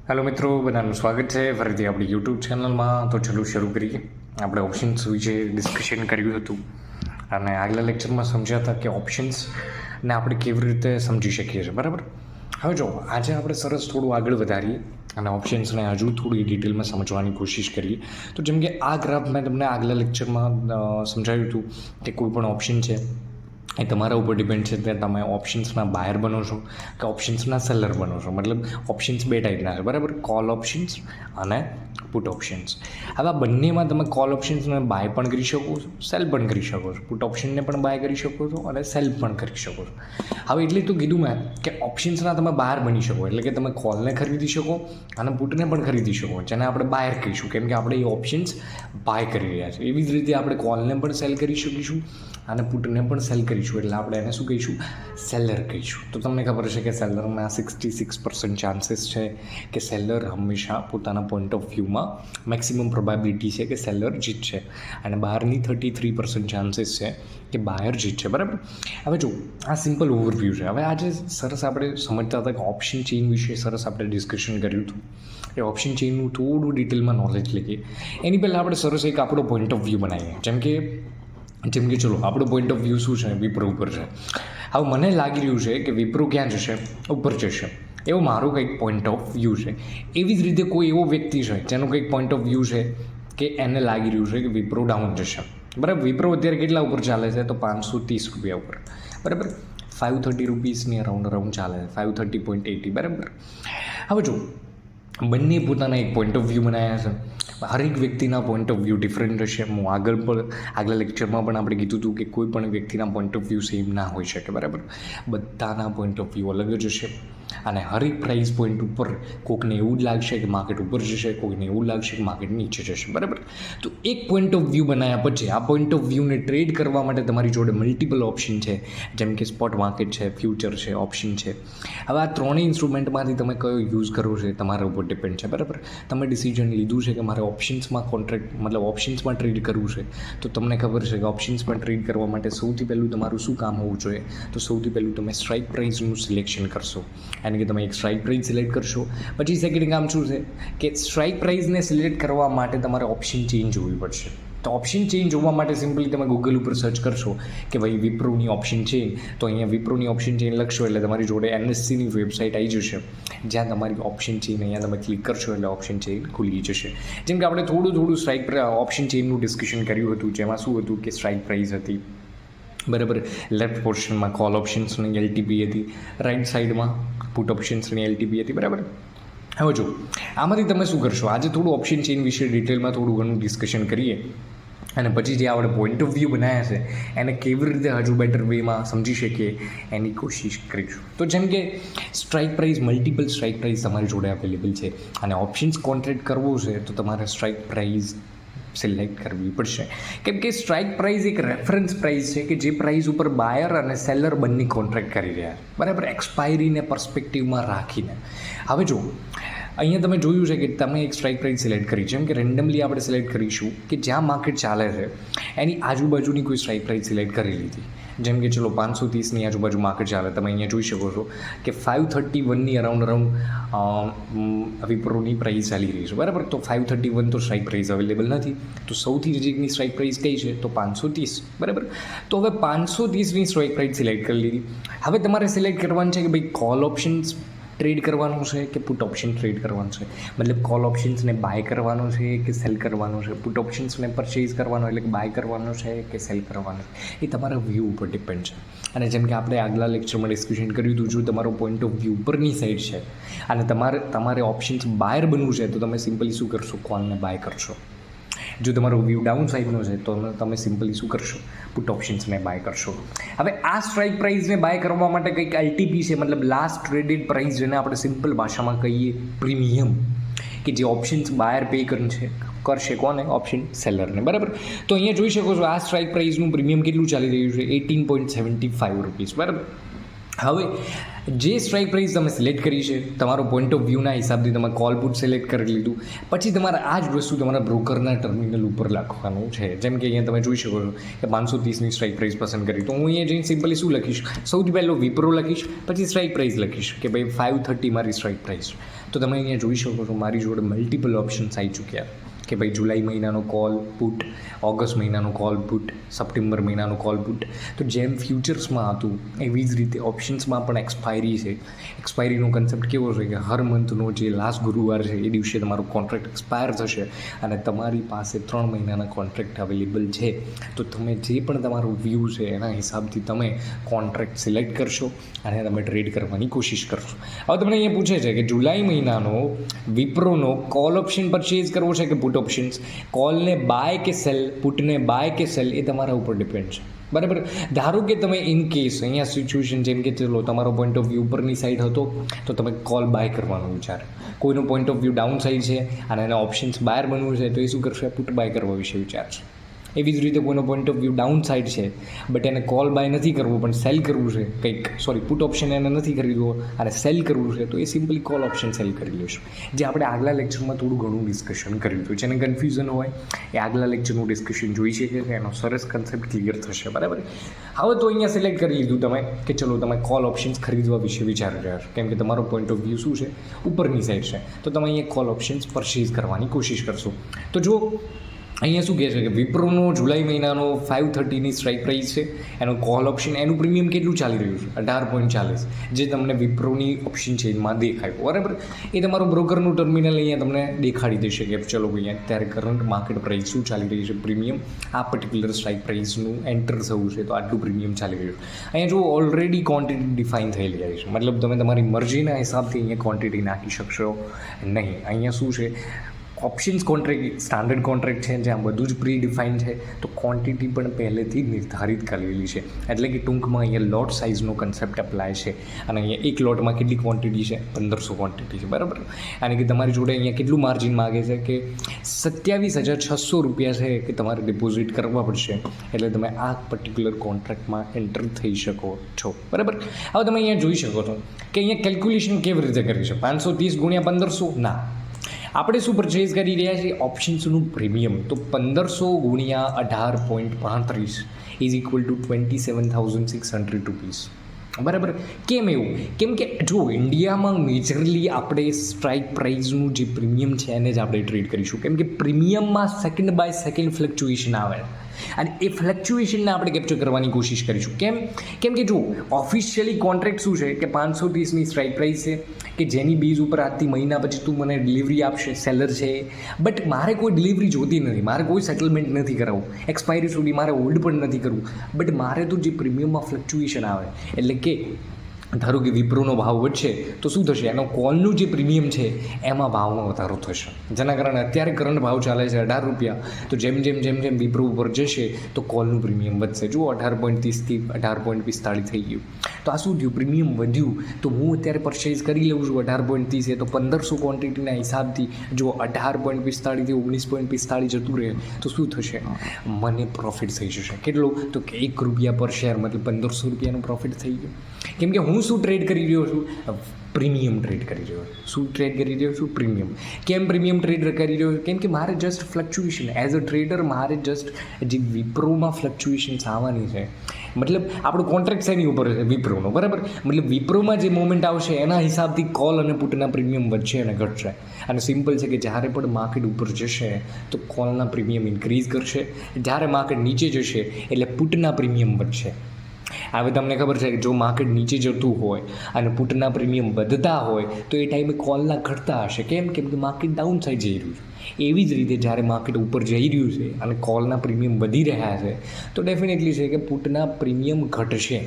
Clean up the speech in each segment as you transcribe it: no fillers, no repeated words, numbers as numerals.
Hello મિત્રો, બધાનું સ્વાગત છે ફરીથી આપણી યુટ્યુબ ચેનલમાં. તો ચલો શરૂ કરીએ. આપણે ઓપ્શન્સ વિશે ડિસ્કશન કર્યું હતું અને આગલા લેક્ચરમાં સમજ્યા હતા કે ઓપ્શન્સને આપણે કેવી રીતે સમજી શકીએ છીએ, બરાબર. હવે જો આજે આપણે સરસ થોડું આગળ વધારીએ અને ઓપ્શન્સને હજુ થોડી ડિટેલમાં સમજવાની કોશિશ કરીએ. તો જેમ કે આ ગ્રાફ મેં તમને આગલા લેક્ચરમાં સમજાવ્યું હતું કે કોઈ પણ ઓપ્શન છે એ તમારા ઉપર ડિપેન્ડ છે કે તમે ઓપ્શન્સના બાયર બનો છો કે ઓપ્શન્સના સેલર બનો છો. મતલબ ઓપ્શન્સ બે ટાઈપના છે, બરાબર. કોલ ઓપ્શન્સ અને પુટ ઓપ્શન્સ. હવે આ બંનેમાં તમે કોલ ઓપ્શન્સને બાય પણ કરી શકો છો, સેલ પણ કરી શકો છો. પુટ ઓપ્શનને પણ બાય કરી શકો છો અને સેલ પણ કરી શકો છો. હવે એટલે તો કીધું મેં કે ઓપ્શન્સના તમે બાયર બની શકો, એટલે કે તમે કોલને ખરીદી શકો અને પુટને પણ ખરીદી શકો, જેને આપણે બાયર કહીશું, કેમ કે આપણે એ ઓપ્શન્સ બાય કરી રહ્યા છીએ. એવી જ રીતે આપણે કોલને પણ સેલ કરી શકીશું અને પુટને પણ સેલ કરીશું, એટલે આપણે એને શું કહીશું? સેલર કહીશું. તો તમને ખબર છે કે સેલરના 66% ચાન્સીસ છે કે સેલર હંમેશા પોતાના પોઈન્ટ ઓફ વ્યૂમાં મેક્સિમમ પ્રોબેબિલિટી છે કે સેલર જીતશે અને બહારની 33% ચાન્સીસ છે કે બાયર જીતશે, બરાબર. હવે જો આ સિમ્પલ ઓવરવ્યૂ છે. હવે આજે સરસ આપણે સમજતા હતા કે ઓપ્શન ચેઇન વિશે સરસ આપણે ડિસ્કશન કર્યું હતું. એ ઓપ્શન ચેઇનનું થોડું ડિટેલમાં નોલેજ લઈએ એની પહેલાં આપણે સરસ એક આપણો પોઈન્ટ ઓફ વ્યૂ બનાવીએ. જેમ કે ચલો આપણો પોઈન્ટ ઓફ વ્યૂ શું છે? વિપ્રો ઉપર છે. હવે મને લાગી રહ્યું છે કે વિપ્રો ક્યાં જશે? ઉપર જશે. એવો મારો કંઈક પોઈન્ટ ઓફ વ્યૂ છે. એવી જ રીતે કોઈ એવો વ્યક્તિ છે જેનો કંઈક પોઈન્ટ ઓફ વ્યૂ છે કે એને લાગી રહ્યું છે કે વિપ્રો ડાઉન જશે, બરાબર. વિપ્રો અત્યારે કેટલા ઉપર ચાલે છે? તો 530 રૂપિયા ઉપર, બરાબર. 530 રૂપીસની અરાઉન્ડ ચાલે છે, 530.80, બરાબર. હવે જો બંને પોતાના એક પોઈન્ટ ઓફ વ્યૂ બનાવ્યા છે. હરેક વ્યક્તિના પોઈન્ટ ઓફ વ્યૂ ડિફરન્ટ હશે. હું આગલા લેક્ચરમાં પણ આપણે કીધું હતું કે કોઈ પણ વ્યક્તિના પોઈન્ટ ઓફ વ્યૂ સેમ ના હોઈ શકે, બરાબર. બધાના પોઈન્ટ ઓફ વ્યૂ અલગ જ હશે અને હરેક પ્રાઇસ પોઈન્ટ ઉપર કોઈકને એવું જ લાગશે કે માર્કેટ ઉપર જશે, કોઈને એવું લાગશે કે માર્કેટ નીચે જશે, બરાબર. તો એક પોઈન્ટ ઓફ વ્યૂ બનાવ્યા પછી આ પોઈન્ટ ઓફ વ્યૂને ટ્રેડ કરવા માટે તમારી જોડે મલ્ટિપલ ઓપ્શન છે, જેમ કે સ્પોટ માર્કેટ છે, ફ્યુચર છે, ઓપ્શન છે. હવે આ ત્રણેય ઇન્સ્ટ્રુમેન્ટમાંથી તમે કયો યુઝ કરો છો તમારા ઉપર ડિપેન્ડ છે, બરાબર. તમે ડિસિઝન લીધું છે કે મારે ઓપ્શન્સમાં ઓપ્શન્સમાં ટ્રેડ કરવું છે, તો તમને ખબર છે કે ઓપ્શન્સમાં ટ્રેડ કરવા માટે સૌથી પહેલું તમારું શું કામ હોવું જોઈએ? તો સૌથી પહેલું તમે સ્ટ્રાઇક પ્રાઇસનું સિલેક્શન કરશો, એટલે કે તમે એક સ્ટ્રાઇક પ્રાઇસ સિલેક્ટ કરશો. પછી સેકન્ડ કામ શું છે કે સ્ટ્રાઇક પ્રાઇસને સિલેક્ટ કરવા માટે તમારે ઓપ્શન ચેન્જ જોવી પડશે. તો ઓપ્શન ચેન્જ જોવા માટે સિમ્પલી તમે ગૂગલ ઉપર સર્ચ કરશો કે ભાઈ વિપ્રોની ઓપ્શન ચેઇન, તો અહીંયા વિપ્રોની ઓપ્શન ચેઇન લખશો એટલે તમારી જોડે NSCની વેબસાઇટ આવી જશે, જ્યાં તમારી ઓપ્શન ચેઇન અહીંયા તમે ક્લિક કરશો એટલે ઓપ્શન ચેઇન ખુલી જશે. જેમ કે આપણે થોડું સ્ટ્રાઇક ઓપ્શન ચેઇનનું ડિસ્કશન કર્યું હતું, જેમાં શું હતું કે સ્ટ્રાઇક પ્રાઇસ હતી, બરાબર. લેફ્ટ પોર્શનમાં કોલ ઓપ્શન્સની LTP હતી, રાઇટ સાઈડમાં પુટ ઓપ્શન્સની LTP હતી, બરાબર. હવે જો આમાંથી તમે શું કરશો? આજે થોડું ઓપ્શન ચેઇન વિશે ડિટેલમાં થોડું ઘણું ડિસ્કશન કરીએ અને પછી જે આપણે પોઈન્ટ ઓફ વ્યૂ બનાવ્યા છે એને કેવી રીતે હજુ બેટર વેમાં સમજી શકીએ એની કોશિશ કરીશું. તો જેમ કે strike price, multiple strike price તમારી જોડે અવેલેબલ છે અને ઓપ્શન્સ કોન્ટ્રાક્ટ કરવો છે તો તમારે સ્ટ્રાઇક પ્રાઇસ સિલેક્ટ કરવી પડશે, કેમ કે સ્ટ્રાઇક પ્રાઇસ એક રેફરન્સ પ્રાઇસ છે કે જે પ્રાઇસ ઉપર બાયર અને સેલર બંને કોન્ટ્રાક્ટ કરી રહ્યા છે, બરાબર. એક્સપાયરીને પર્સ્પેક્ટિવમાં રાખીને. હવે જો અહીંયા તમે જોયું છે કે તમે એક સ્ટ્રાઇક પ્રાઇસ સિલેક્ટ કરી, જેમ કે રેન્ડમલી આપણે સિલેક્ટ કરીશું કે જ્યાં માર્કેટ ચાલે છે એની આજુબાજુની કોઈ સ્ટ્રાઇક પ્રાઇસ સિલેક્ટ કરી લીધી. જેમ કે ચલો 530ની આજુબાજુ માર્કેટ ચાલે, તમે અહીંયા જોઈ શકો છો કે 531ની અરાઉન્ડ વિપ્રોની પ્રાઇસ ચાલી રહી છે, બરાબર. તો 531 તો સ્ટ્રાઇક પ્રાઇસ અવેલેબલ નથી, તો સૌથી નજીકની સ્ટ્રાઇક પ્રાઇસ કઈ છે? તો 530, બરાબર. તો હવે 530ની સ્ટ્રાઇક પ્રાઇસ સિલેક્ટ કરી લીધી. હવે તમારે સિલેક્ટ કરવાનું છે કે ભાઈ કોલ ઓપ્શન્સ ટ્રેડ કરવાનું છે કે પુટ ઓપ્શન ટ્રેડ કરવાનું છે, મતલબ કોલ ઓપ્શન્સને બાય કરવાનો છે કે સેલ કરવાનો છે, પુટ ઓપ્શન્સને પરચેઝ કરવાનો એટલે કે બાય કરવાનો છે કે સેલ કરવાનો છે, એ તમારા વ્યૂ ઉપર ડિપેન્ડ છે. અને જેમ કે આપણે આગલા લેક્ચરમાં ડિસ્કશન કર્યું હતું, જો તમારો પોઈન્ટ ઓફ વ્યૂ ઉપરની સાઈડ છે અને તમારે ઓપ્શન્સ બાયર બનવું છે તો તમે સિમ્પલી શું કરશો? કોલને બાય કરશો. જો તમારો વ્યૂ ડાઉન સાઈડનો છે તો તમે સિમ્પલી શું કરશો? પુટ ઓપ્શન્સને બાય કરશો. હવે આ સ્ટ્રાઇક પ્રાઇસને બાય કરવા માટે કંઈક LTP છે, મતલબ લાસ્ટ ટ્રેડેડ પ્રાઇસ, જેને આપણે સિમ્પલ ભાષામાં કહીએ પ્રીમિયમ, કે જે ઓપ્શન્સ બાયર પે કરશે કોને? ઓપ્શન સેલરને, બરાબર. તો અહીંયા જોઈ શકો છો આ સ્ટ્રાઇક પ્રાઇસનું પ્રીમિયમ કેટલું ચાલી રહ્યું છે? 18.75 રૂપીસ, બરાબર. હવે જે સ્ટ્રાઇક પ્રાઇસ તમે સિલેક્ટ કરી છે તમારો પોઈન્ટ ઓફ વ્યૂના હિસાબથી તમે કોલ પુટ સિલેક્ટ કરી લીધું, પછી તમારે આ જ વસ્તુ તમારા બ્રોકરના ટર્મિનલ ઉપર લખવાનું છે. જેમ કે અહીંયા તમે જોઈ શકો છો કે 530ની સ્ટ્રાઇક પ્રાઇસ પસંદ કરી, તો હું અહીંયા જઈને સિમ્પલી શું લખીશ? સૌથી પહેલો વિપ્રો લખીશ, પછી સ્ટ્રાઇક પ્રાઇસ લખીશ કે ભાઈ 530 મારી સ્ટ્રાઇક પ્રાઇસ, તો તમે અહીંયા જોઈ શકો છો મારી જોડે મલ્ટિપલ ઓપ્શન્સ આવી ચૂક્યા કે ભાઈ જુલાઈ મહિનાનો કોલ પુટ, ઓગસ્ટ મહિનાનો કોલ પુટ, સપ્ટેમ્બર મહિનાનો કોલ પુટ. તો જેમ ફ્યુચર્સમાં હતું એવી જ રીતે ઓપ્શન્સમાં પણ એક્સપાયરી છે. એક્સપાયરીનો કન્સેપ્ટ કેવો છે કે હર મંથનો જે લાસ્ટ ગુરુવાર છે એ દિવસે તમારો કોન્ટ્રાક્ટ એક્સપાયર થશે અને તમારી પાસે 3 મહિનાના કોન્ટ્રાક્ટ અવેલેબલ છે. તો તમે જે પણ તમારો વ્યૂ છે એના હિસાબથી તમે કોન્ટ્રાક્ટ સિલેક્ટ કરશો અને તમે ટ્રેડ કરવાની કોશિશ કરશો. હવે તમને અહીંયા પૂછે છે કે જુલાઈ મહિનાનો વિપ્રોનો કોલ ઓપ્શન પરચેઝ કરવો છે કે પુટ ઓપ્શન્સ. કોલને બાય કે સેલ, પુટને બાય કે સેલ એ તમારા ઉપર ડિપેન્ડ છે. બરાબર. ધારો કે તમે ઇન કેસ અહીંયા સિચ્યુએશન જેમ કે ચલો તમારો પોઈન્ટ ઓફ વ્યૂ ઉપરની સાઈડ હતો તો તમે કોલ બાય કરવાનો વિચાર, કોઈનો point of view down side છે અને એના ઓપ્શન્સ બાયર બનવું છે તો એ શું કરશે, પુટ બાય કરવા વિશે વિચારશે. એવી જ રીતે કોઈનો point of view down side છે બટ એને કોલ બાય નથી કરવું પણ સેલ કરવું છે કંઈક, પુટ ઓપ્શન એને નથી ખરીદવો અને સેલ કરવું છે તો એ સિમ્પલી કોલ ઓપ્શન સેલ કરી લેશું. જે આપણે આગલા લેક્ચરમાં થોડું ઘણું ડિસ્કશન કર્યું હતું. જેને કન્ફ્યુઝન હોય એ આગલા લેક્ચરનું ડિસ્કશન જોઈ શકે છે, એનો સરસ કન્સેપ્ટ ક્લિયર થશે. બરાબર. હવે તો અહીંયા સિલેક્ટ કરી લીધું તમે કે ચલો તમે કોલ ઓપ્શન્સ ખરીદવા વિશે વિચારી રહ્યા છો કેમ કે તમારો પોઈન્ટ ઓફ વ્યૂ શું છે, ઉપરની સાઈડ છે. તો તમે અહીંયા કોલ ઓપ્શન્સ પરચેઝ કરવાની કોશિશ કરશો. તો જો અહીંયા શું કહે છે કે વિપ્રોનો જુલાઈ મહિનાનો 530ની સ્ટ્રાઇક પ્રાઇસ છે, એનો કોલ ઓપ્શન, એનું પ્રીમિયમ કેટલું ચાલી રહ્યું છે, 18.40, જે તમને વિપ્રોની ઓપ્શન છે એમાં દેખાય. બરાબર. એ તમારું બ્રોકરનું ટર્મિનલ અહીંયા તમને દેખાડી દેશે કે ચલો ભાઈ અત્યારે કરંટ માર્કેટ પ્રાઇસ શું ચાલી રહી છે, પ્રીમિયમ આ પર્ટિક્યુલર સ્ટ્રાઇક પ્રાઇસનું એન્ટર થવું છે તો આટલું પ્રીમિયમ ચાલી રહ્યું છે. અહીંયા જો ઓલરેડી ક્વોન્ટિટી ડિફાઇન થયેલી આવી છે, મતલબ તમે તમારી મરજીના હિસાબથી અહીંયા ક્વોન્ટિટી નાખી શકશો નહીં. અહીંયા શું છે, ઓપ્શન્સ કોન્ટ્રાક્ટ સ્ટાન્ડર્ડ કોન્ટ્રાક્ટ છે જ્યાં બધું જ પ્રી ડિફાઇન છે તો ક્વોન્ટિટી પણ પહેલેથી નિર્ધારિત કરેલી છે. એટલે કે ટૂંકમાં અહીંયા લોટ સાઇઝનો કન્સેપ્ટ એપ્લાય છે અને અહીંયા એક લોટમાં કેટલી ક્વોન્ટિટી છે, 1500 ક્વોન્ટિટી છે. બરાબર. અને કે તમારી જોડે અહીંયા કેટલું માર્જિન માગે છે કે 27,600 રૂપિયા છે કે તમારે ડિપોઝિટ કરવા પડશે એટલે તમે આ પર્ટિક્યુલર કોન્ટ્રાક્ટમાં એન્ટર થઈ શકો છો. બરાબર. હવે તમે અહીંયા જોઈ શકો છો કે અહીંયા કેલ્ક્યુલેશન કેવી રીતે કરી છે, 530 ગુણ્યા 1500 ના, આપણે શું પરચેઝ કરી રહ્યા છીએ, ઓપ્શન્સનું પ્રીમિયમ. તો 1500 ગુણ્યા 18.35 ઇઝ ઇક્વલ ટુ 27,600 રૂપીસ. બરાબર. કેમ એવું? કેમ કે જો ઇન્ડિયામાં મેજરલી આપણે સ્ટ્રાઇક પ્રાઇઝનું જે પ્રીમિયમ છે એને જ આપણે ટ્રેડ કરીશું કેમ કે પ્રીમિયમમાં સેકન્ડ બાય સેકન્ડ ફ્લક્ચ્યુએશન આવે અને એ ફ્લક્ચ્યુએશનને આપણે કેપ્ચર કરવાની કોશિશ કરીશું. કેમ કે જો ઓફિશિયલી કોન્ટ્રાક્ટ શું છે કે 530ની સ્ટ્રાઇક પ્રાઇસ છે કે જેની બેઝ ઉપર આજથી મહિના પછી તું મને ડિલિવરી આપશે, સેલર છે, બટ મારે કોઈ ડિલિવરી જોતી નથી, મારે કોઈ સેટલમેન્ટ નથી કરાવવું, એક્સપાયરી સુધી મારે હોલ્ડ પણ નથી કરવું, બટ મારે તો જે પ્રીમિયમમાં ફ્લક્ચ્યુએશન આવે એટલે કે ધારો કે વિપ્રોનો ભાવ વધશે તો શું થશે, એનો કોલનું જે પ્રીમિયમ છે એમાં ભાવમાં વધારો થશે. જેના કારણે અત્યારે કરંટ ભાવ ચાલે છે 18 રૂપિયા, તો જેમ જેમ વિપ્રો ઉપર જશે તો કોલનું પ્રીમિયમ વધશે. જુઓ 18.30થી 18.45 થઈ ગયું. તો આ શું થયું, પ્રીમિયમ વધ્યું. તો હું અત્યારે પરચેઝ કરી લઉં છું 18.30 તો 1500 ક્વોન્ટિટીના હિસાબથી જો 18.45થી 19.45 જતું રહે તો શું થશે, મને પ્રોફિટ થઈ જશે. કેટલો, તો કે ₹1 પર શેર મતલબ 1500 રૂપિયાનો પ્રોફિટ થઈ ગયો. કેમ કે હું શું ટ્રેડ કરી રહ્યો છું, પ્રીમિયમ ટ્રેડ કરી રહ્યો છું. શું ટ્રેડ કરી રહ્યો છું, પ્રીમિયમ. કેમ પ્રીમિયમ ટ્રેડ કરી રહ્યો છું, કેમ કે મારે just fluctuation as a trader મારે જસ્ટ જે વિપ્રોમાં ફ્લક્ચ્યુએશન્સ આવવાની છે, મતલબ આપણો કોન્ટ્રાક્ટ શેની ઉપર છે, વિપ્રોનો. બરાબર. મતલબ વિપ્રોમાં જે મોમેન્ટ આવશે એના હિસાબથી કોલ અને પુટના પ્રીમિયમ વધશે અને ઘટશે. અને સિમ્પલ છે કે જ્યારે પણ માર્કેટ ઉપર જશે તો કોલના પ્રીમિયમ ઇન્ક્રીઝ કરશે, જ્યારે માર્કેટ નીચે જશે એટલે પુટના પ્રીમિયમ વધશે. હવે તમને ખબર છે કે જો માર્કેટ નીચે જતું હોય અને પુટના પ્રીમિયમ વધતા હોય તો એ ટાઈમે કોલના ઘટતા હશે. કેમ કે માર્કેટ ડાઉન સાઈડ જઈ રહ્યું છે. એવી જ રીતે જ્યારે માર્કેટ ઉપર જઈ રહ્યું છે અને કોલના પ્રીમિયમ વધી રહ્યા છે તો ડેફિનેટલી છે કે પુટના પ્રીમિયમ ઘટશે.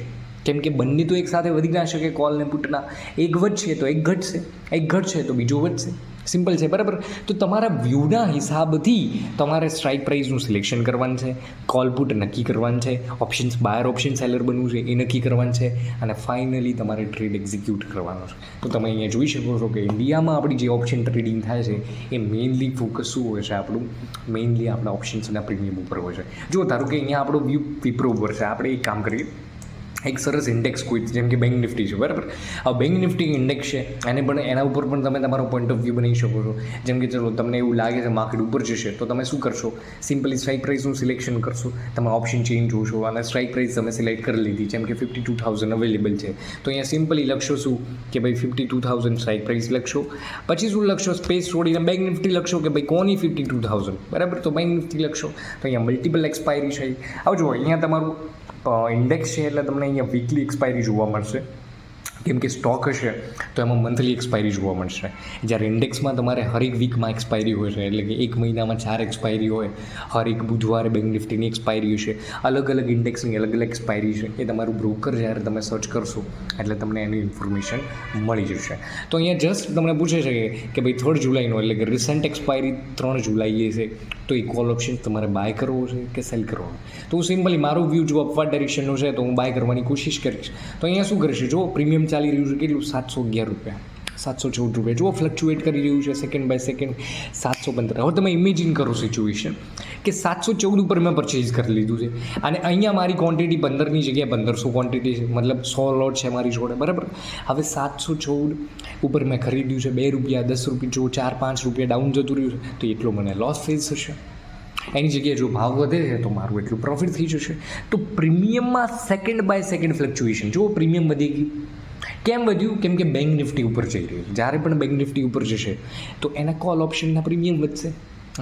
કેમ કે બંને તો એક સાથે વધી ના શકે, કોલ ને પુટના. એક વધશે તો એક ઘટશે, એક ઘટશે તો બીજો વધશે. સિમ્પલ છે. બરાબર. તો તમારા વ્યૂના હિસાબથી તમારે સ્ટ્રાઇક પ્રાઇસનું સિલેક્શન કરવાનું છે, કોલ પુટ નક્કી કરવાનું છે, ઓપ્શન્સ બાયર ઓપ્શન સેલર બનવું છે એ નક્કી કરવાનું છે અને ફાઇનલી તમારે ટ્રેડ એક્ઝિક્યુટ કરવાનો છે. તો તમે અહીંયા જોઈ શકો છો કે ઇન્ડિયામાં આપણી જે ઓપ્શન ટ્રેડિંગ થાય છે એ મેઇનલી ફોકસ શું હોય છે આપણું, મેઇનલી આપણા ઓપ્શન્સના પ્રીમિયમ ઉપર હોય છે. જો ધારો કે અહીંયા આપણો વ્યૂ વિપ્રો ઉપર છે, આપણે એક કામ કરીએ, એક સરસ ઇન્ડેક્સ કોઈ જેમ કે બેંક નિફ્ટી છે, બરાબર. આ બેંક નિફ્ટી ઇન્ડેક્સ છે, એને પણ એના ઉપર પણ તમે તમારો પોઈન્ટ ઓફ વ્યૂ બનાવી શકો છો. જેમ કે ચલો તમને એવું લાગે છે માર્કેટ ઉપર જશે, તો તમે શું કરશો, સિમ્પલી સ્ટ્રાઇક પ્રાઇસનું સિલેક્શન કરશો, તમે ઓપ્શન ચેન્જ જોશો અને સ્ટ્રાઇક પ્રાઇસ તમે સિલેક્ટ કરી લીધી, જેમ કે 52,000 અવેલેબલ છે, તો અહીંયા સિમ્પલી લખશો શું કે ભાઈ 52,000 સ્ટ્રાઇક પ્રાઇસ લખશો. પછી શું લખશો, સ્પેસ છોડીને બેંક નિફ્ટી લખશો કે ભાઈ કોની 52,000, બરાબર. તો બેંક નિફ્ટી લખશો, તો અહીંયા મલ્ટિપલ એક્સપાયરી છે. હવે જુઓ અહીંયા તમારું ઇન્ડેક્સ છે એટલે તમને અહીંયા વીકલી એક્સપાયરી જોવા મળશે, કેમ કે સ્ટોક હશે તો એમાં મંથલી એક્સપાયરી જોવા મળશે. જ્યારે ઇન્ડેક્સમાં તમારે હરેક વીકમાં એક્સપાયરી હોય છે, એટલે કે એક મહિનામાં 4 એક્સપાયરી હોય, હરેક બુધવારે બેંક નિફ્ટીની એક્સપાયરી હશે, અલગ અલગ ઇન્ડેક્સની અલગ અલગ એક્સપાયરી છે. એ તમારું બ્રોકર જ્યારે તમે સર્ચ કરશો એટલે તમને એની ઇન્ફોર્મેશન મળી જશે. તો અહીંયા જસ્ટ તમને પૂછે છે કે ભાઈ 3 જુલાઈનો એટલે કે રિસન્ટ એક્સપાયરી 3 જુલાઈએ છે, તો એ કોલ ઓપ્શન તમારે બાય કરવો છે કે સેલ કરવો. તો હું સિમ્પલી મારું વ્યૂ જો અપવાર્ડ ડાયરેક્શનનું છે તો હું બાય કરવાની કોશિશ કરીશ. તો અહીંયા શું કરીશ, જો પ્રીમિયમ ચાલી રહ્યું છે કેટલું, 711 રૂપિયા, 714 રૂપિયા, જો ફ્લક્ચ્યુએટ કરી રહ્યું છે સેકન્ડ બાય સેકન્ડ 715. હવે તમે ઇમેજિન કરો સિચ્યુએશન કે 714 ઉપર મેં પરચેઝ કરી લીધું છે અને અહીંયા મારી ક્વોન્ટિટી 15ની જગ્યાએ 1500 ક્વોન્ટિટી છે, મતલબ 100 લોટ છે મારી જોડે, બરાબર. હવે 714 ઉપર મેં ખરીદ્યું છે, 2 રૂપિયા 10 રૂપિયા જો 4-5 રૂપિયા ડાઉન જતું રહ્યું છે, તો એટલો મને લોસ ફેસ થશે. એની જગ્યાએ જો ભાવ વધે છે તો મારું એટલું પ્રોફિટ થઈ જશે. તો પ્રીમિયમમાં સેકન્ડ બાય સેકન્ડ ફ્લક્ચ્યુએશન, જો પ્રીમિયમ વધી ગયું, કેમ વધ્યું, કેમ કે બેંક નિફ્ટી ઉપર જઈ રહ્યું છે. જ્યારે પણ બેંક નિફ્ટી ઉપર જશે તો એના કોલ ઓપ્શનના પ્રીમિયમ વધશે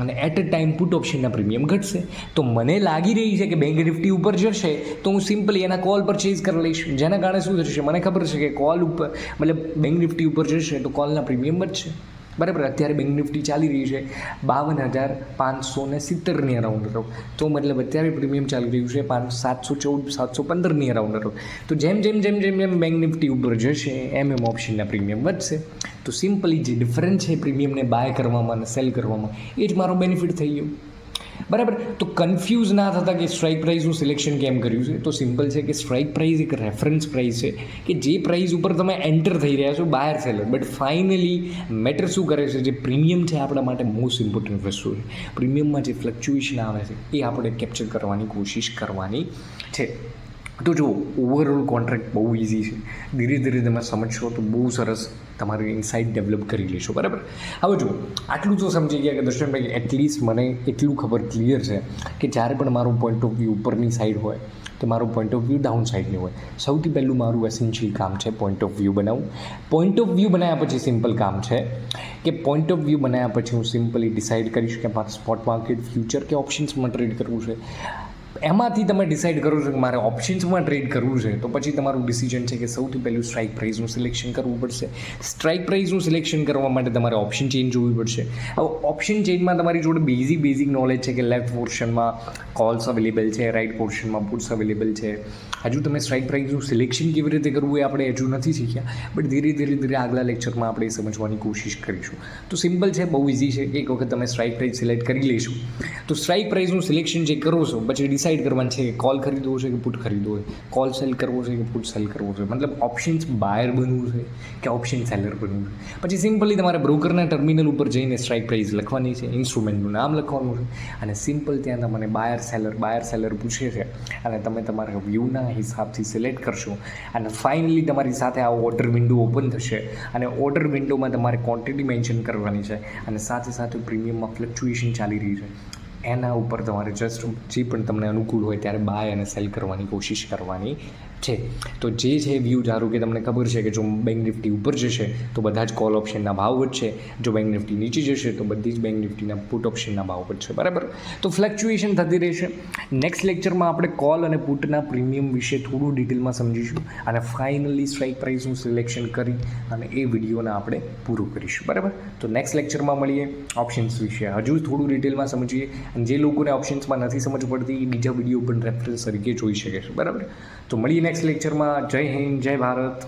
અને એટ અ ટાઈમ પુટ ઓપ્શનના પ્રીમિયમ ઘટશે. તો મને લાગી રહી છે કે બેંક નિફ્ટી ઉપર જશે તો હું સિમ્પલી એના કોલ પરચેઝ કરી લઈશ, જેના કારણે શું થશે, મને ખબર છે કે કોલ ઉપર મતલબ બેંક નિફ્ટી ઉપર જશે તો કોલના પ્રીમિયમ વધશે, બરાબર. અત્યારે બેંક નિફ્ટી ચાલી રહી છે 52,570ની અરાઉન્ડ રહો, તો મતલબ અત્યારે પ્રીમિયમ ચાલી રહ્યું છે 714 715ની અરાઉન્ડ રહો. તો જેમ બેંક નિફ્ટી ઉપર જશે એમ ઓપ્શનના પ્રીમિયમ વધશે. તો સિમ્પલી જે ડિફરન્સ છે પ્રીમિયમને બાય કરવામાં અને સેલ કરવામાં, એ જ મારો બેનિફિટ થઈ ગયો, બરાબર. તો કન્ફ્યુઝ ના થતા કે સ્ટ્રાઇક પ્રાઇસનું સિલેક્શન કેમ કર્યું છે, તો સિમ્પલ છે કે સ્ટ્રાઇક પ્રાઇસ એક રેફરન્સ પ્રાઇસ છે કે જે પ્રાઇસ ઉપર તમે એન્ટર થઈ રહ્યા છો બાયર સેલર, બટ ફાઇનલી મેટર શું કરે છે, જે પ્રીમિયમ છે આપણા માટે મોસ્ટ ઇમ્પોર્ટન્ટ વસ્તુ છે. પ્રીમિયમમાં જે ફ્લક્ચ્યુએશન આવે છે એ આપણે કેપ્ચર કરવાની કોશિશ કરવાની છે. તો જુઓ, ઓવરઓલ કોન્ટ્રાક્ટ બહુ ઇઝી છે, ધીરે ધીરે તમે સમજશો તો બહુ સરસ તમારી ઇન્સાઇટ ડેવલપ કરી લેશો, બરાબર. હવે જુઓ, આટલું તો સમજી ગયા કે દર્શનભાઈ એટલીસ્ટ મને એટલું ખબર ક્લિયર છે કે જ્યારે પણ મારું પોઈન્ટ ઓફ વ્યૂ ઉપરની સાઈડ હોય તો મારું પોઈન્ટ ઓફ વ્યૂ ડાઉન સાઈડની હોય. સૌથી પહેલું મારું એસેન્શિયલ કામ છે પોઈન્ટ ઓફ વ્યૂ બનાવવું. પોઈન્ટ ઓફ વ્યૂ બનાવ્યા પછી સિમ્પલ કામ છે કે પોઈન્ટ ઓફ વ્યૂ બનાવ્યા પછી હું સિમ્પલી ડિસાઇડ કરીશ કે મારે સ્પોટ માર્કેટ, ફ્યુચર કે ઓપ્શન્સમાં ટ્રેડ કરવું છે. એમાંથી તમે ડિસાઇડ કરો છો કે મારે ઓપ્શન્સમાં ટ્રેડ કરવું છે, તો પછી તમારું ડિસિઝન છે કે સૌથી પહેલું સ્ટ્રાઇક પ્રાઇસનું સિલેક્શન કરવું પડશે. સ્ટ્રાઇક પ્રાઇસનું સિલેક્શન કરવા માટે તમારે ઓપ્શન ચેન્જ જોવી પડશે. હવે ઓપ્શન ચેન્જમાં તમારી જોડે બેઝિક નોલેજ છે કે લેફ્ટ પોર્શનમાં કોલ્સ અવેલેબલ છે, રાઇટ પોર્શનમાં પુટ્સ અવેલેબલ છે. હજુ તમે સ્ટ્રાઇક પ્રાઇસનું સિલેક્શન કેવી રીતે કરવું એ આપણે હજુ નથી શીખ્યા, બટ ધીરે આગલા લેક્ચરમાં આપણે એ સમજવાની કોશિશ કરીશું. તો સિમ્પલ છે, બહુ ઇઝી છે. એક વખત તમે સ્ટ્રાઇક પ્રાઇસ સિલેક્ટ કરી લઈશું તો સ્ટ્રાઇક પ્રાઇસનું સિલેક્શન જે કરો છો પછી ડિસાઇડ કરવાનું છે કે કોલ ખરીદવો છે કે પુટ ખરીદવો છે, કોલ સેલ કરવો છે કે પુટ સેલ કરવો છે, મતલબ ઓપ્શન્સ બાયર બનવું છે કે ઓપ્શન સેલર બનવું છે. પછી સિમ્પલી તમારે બ્રોકરના ટર્મિનલ ઉપર જઈને સ્ટ્રાઇક પ્રાઇસ લખવાની છે, ઇન્સ્ટ્રુમેન્ટનું નામ લખવાનું છે અને સિમ્પલ ત્યાં તમને બાયર સેલર પૂછે છે અને તમે તમારા વ્યૂના હિસાબથી સિલેક્ટ કરશો અને ફાઇનલી તમારી સાથે આ ઓર્ડર વિન્ડો ઓપન થશે અને ઓર્ડર વિન્ડોમાં તમારે ક્વોન્ટિટી મેન્શન કરવાની છે અને સાથે પ્રીમિયમમાં ફ્લક્ચ્યુએશન ચાલી રહી છે એના ઉપર તમારે જસ્ટ જે પણ તમને અનુકૂળ હોય ત્યારે બાય અને સેલ કરવાની કોશિશ કરવાની છે. તો જે છે વ્યૂ, ધારો કે તમને ખબર છે કે જો બેંક નિફ્ટી ઉપર જશે તો બધા જ કોલ ઓપ્શનના ભાવ વધશે, જો બેંક નિફ્ટી નીચે જશે તો બધી જ બેંક નિફ્ટીના પુટ ઓપ્શનના ભાવ વધશે, બરાબર. તો ફ્લક્ચ્યુએશન થતી રહેશે. નેક્સ્ટ લેક્ચરમાં આપણે કોલ અને પુટના પ્રીમિયમ વિશે થોડું ડિટેલમાં સમજીશું અને ફાઇનલી સ્ટ્રાઇક પ્રાઇસનું સિલેક્શન કરી અને એ વિડીયોને આપણે પૂરું કરીશું, બરાબર. તો નેક્સ્ટ લેક્ચરમાં મળીએ ઓપ્શન્સ વિશે હજુ થોડું ડિટેલમાં સમજીએ, અને જે લોકોને ઓપ્શન્સમાં નથી સમજ પડતી એ બીજા વિડીયો પણ રેફરન્સ તરીકે જોઈ શકે છે, બરાબર. તો મળીએ નેક્સ્ટ લેક્ચરમાં. જય હિન્દ, જય ભારત.